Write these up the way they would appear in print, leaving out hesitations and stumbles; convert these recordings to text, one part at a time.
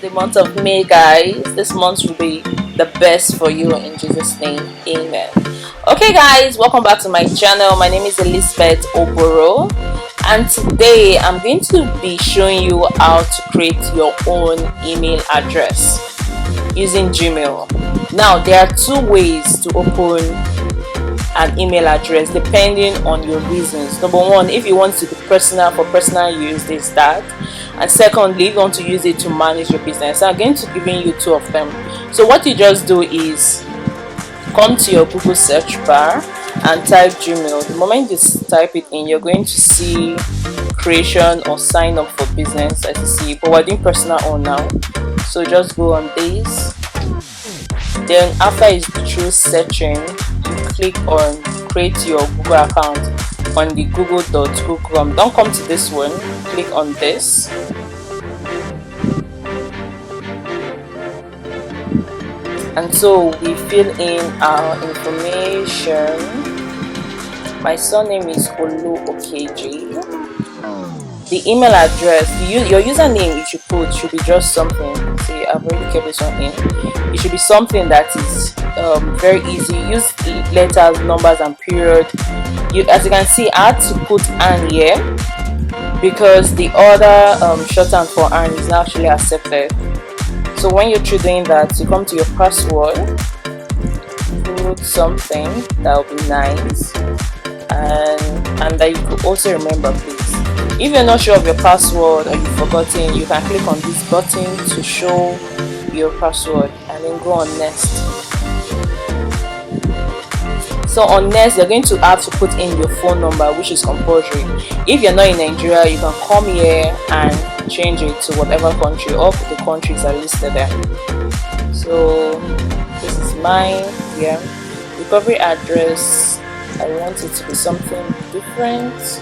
the month of May, guys. This month will be the best for you in Jesus' name. Amen. Okay, guys, welcome back to my channel. My name is Elizabeth Oboro, and today I'm going to be showing you how to create your own email address using Gmail. Now, there are two ways to open an email address depending on your reasons. Number one, if you want to be personal, for personal use, there's that. And secondly, if you want to use it to manage your business. I'm going to be giving you two of them. So what you just do is come to your Google search bar and type Gmail. The moment you type it in, you're going to see creation or sign up for business, as you see, but we're doing personal on now. So just go on this. Then after it's through searching, you click on create your Google account on the google.google. Don't come to this one, click on this. And so we fill in our information. My surname is Olu Okeji. The email address, your username you should put should be just something. See, I've already kept this one in. It should be something that is very easy. Use letters, numbers, and period. As you can see, I had to put "an" here because the other shorthand for "an" is not actually accepted. So when you're doing that, you come to your password, put something that will be nice, and that you could also remember, please. If you're not sure of your password or you've forgotten, you can click on this button to show your password and then go on next. So on next, you're going to have to put in your phone number, which is compulsory. If you're not in Nigeria, you can come here and change it to whatever country. All the countries are listed there. So this is mine here. Recovery address, I want it to be something different.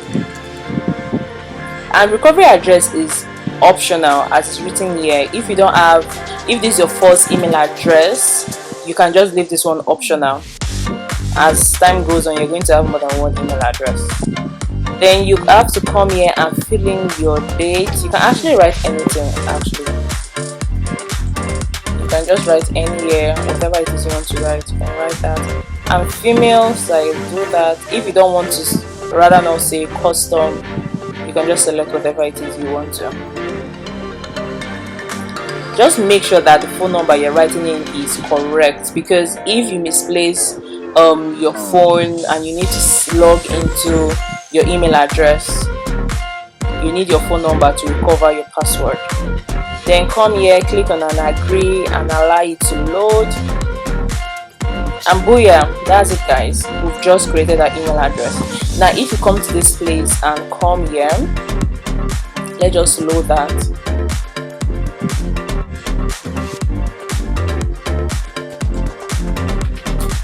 And recovery address is optional, as it's written here. If you don't have, if this is your first email address, you can just leave this one optional. As time goes on, you're going to have more than one email address. Then you have to come here and fill in your date. You can actually write anything, actually. You can just write any year, whatever it is you want to write, you can write that. I'm female, so I do that. If you don't want to, rather not say custom, you can just select whatever it is you want to. Just make sure that the phone number you're writing in is correct, because if you misplace your phone and you need to log into your email address, you need your phone number to recover your password. Then come here, click on an agree and allow it to load, and booyah, that's it, guys. We've just created our email address. Now if you come to this place and come here, let's just load that.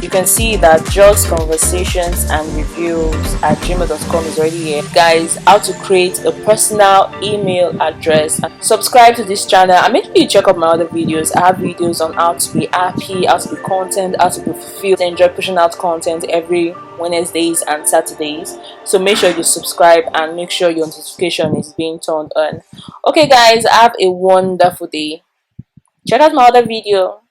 You can see that just conversations and reviews at gmail.com is already here. Guys, how to create a personal email address. Subscribe to this channel and make sure you check out my other videos. I have videos on how to be happy, how to be content, how to be fulfilled. I enjoy pushing out content every Wednesdays and Saturdays. So make sure you subscribe and make sure your notification is being turned on. Okay guys, have a wonderful day. Check out my other video.